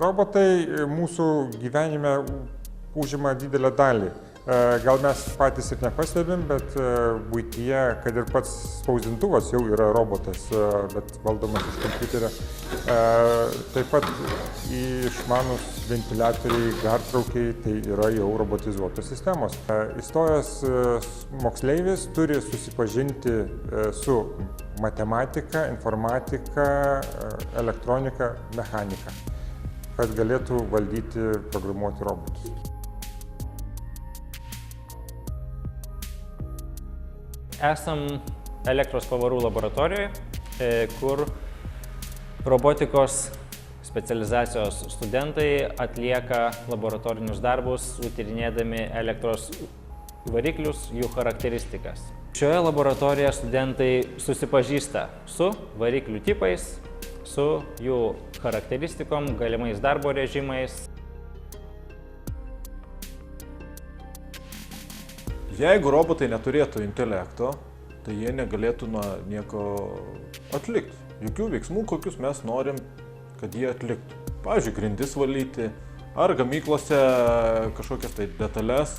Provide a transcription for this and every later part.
Robotai mūsų gyvenime užima didelę dalį. Gal mes patys ir nepastebim, bet buityje, kad ir pats spausdintuvas jau yra robotas, bet valdomas iš kompiuterio. Taip pat išmanūs ventiliatoriai, gartraukiai, tai yra jau robotizuotos sistemos. Įstojęs moksleivis turi susipažinti su matematika, informatika, elektronika, mechanika, kad galėtų valdyti, programuoti robotus. Esam elektros pavarų laboratorijoje, kur robotikos specializacijos studentai atlieka laboratorinius darbus, tyrinėdami elektros variklius, jų charakteristikas. Šioje laboratorijoje studentai susipažįsta su variklių tipais, su jų charakteristikom, galimais darbo režimais. Jeigu robotai neturėtų intelekto, tai jie negalėtų nieko atlikti. Jokių veiksmų, kokius mes norim, kad jie atliktų. Pavyzdžiui, grindis valyti, ar gamyklose kažkokias tai detalės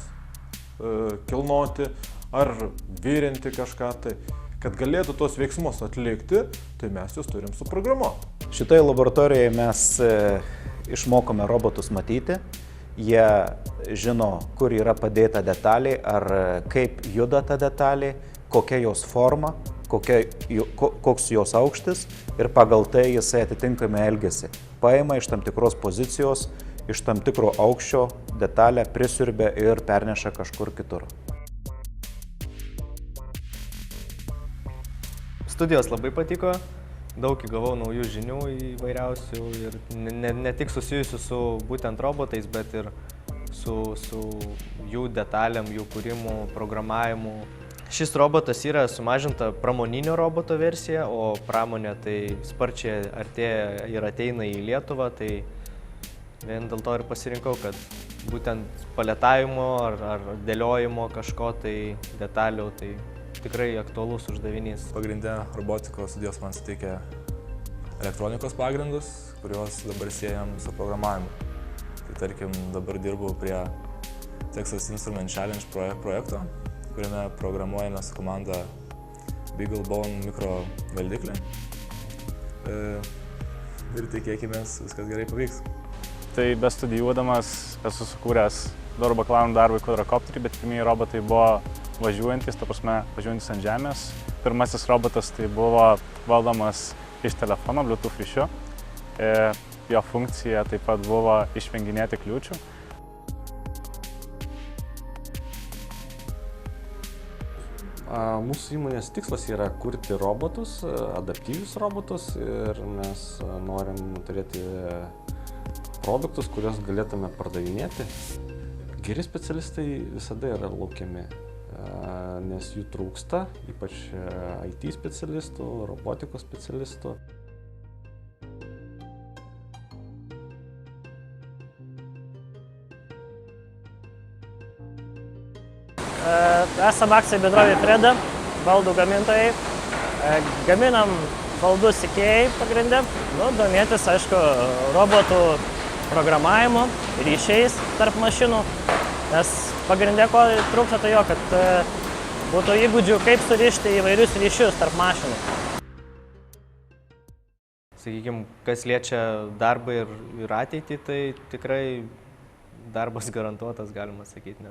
kilnoti, ar virinti kažką tai. Kad galėtų tos veiksmus atlikti, tai mes juos turim suprogramuoti. Šitoje laboratorijoje mes išmokome robotus matyti. Jie žino, kur yra padėta detalė, ar kaip juda ta detalė, kokia jos forma, koks jos aukštis ir pagal tai jisai atitinkamai elgiasi. Paima iš tam tikros pozicijos, iš tam tikro aukščio detalę, prisiurbia ir perneša kažkur kitur. Studijos labai patiko. Daug įgavau naujų žinių įvairiausių ir ne tik susijusių su būtent robotais, bet ir su jų detalėm, jų kūrimu, programavimu. Šis robotas yra sumažinta pramoninio roboto versija, o pramonė tai sparčiai artėja ir ateina į Lietuvą, tai vien dėl to ir pasirinkau, kad būtent paletavimo ar dėliojimo kažko tai detalių, tai tikrai aktualus uždavinys. Pagrinde robotikos studijos man suteikia elektronikos pagrindus, kuriuos dabar siejam su programavimu. Tai tarkim, dabar dirbu prie Texas Instruments Challenge projekto, kuriame programuojame su komanda BeagleBone mikro valdiklį. Ir tikėkimės, viskas gerai pavyks. Tai bestudijuodamas esu sukūręs bakalauro darbą į kvadrokopterį, bet pirmieji robotai buvo važiuojantis, ta prasme, važiuojantis ant žemės. Pirmasis robotas tai buvo valdomas iš telefono, Bluetooth ryšiu. Jo funkcija taip pat buvo išvenginėti kliūčių. Mūsų įmonės tikslas yra kurti robotus, adaptyvius robotus ir mes norim turėti produktus, kuriuos galėtume pardavinėti. Geri specialistai visada yra laukiami, nes jų trūksta, ypač IT specialistų, robotikos specialistų. Esam akcijų bendrovė Freda, baldų gamintojai. Gaminam baldus IKEA pagrinde. Domėtis, aišku, robotų programavimu, ryšiais tarp mašinų. Nes pagrindė, ko trūksta, tai jo, kad būtų įgūdžių, kaip surišti įvairius ryšius tarp mašinų. Sakykime, kas liečia darbą ir ateitį, tai tikrai darbas garantuotas, galima sakyti.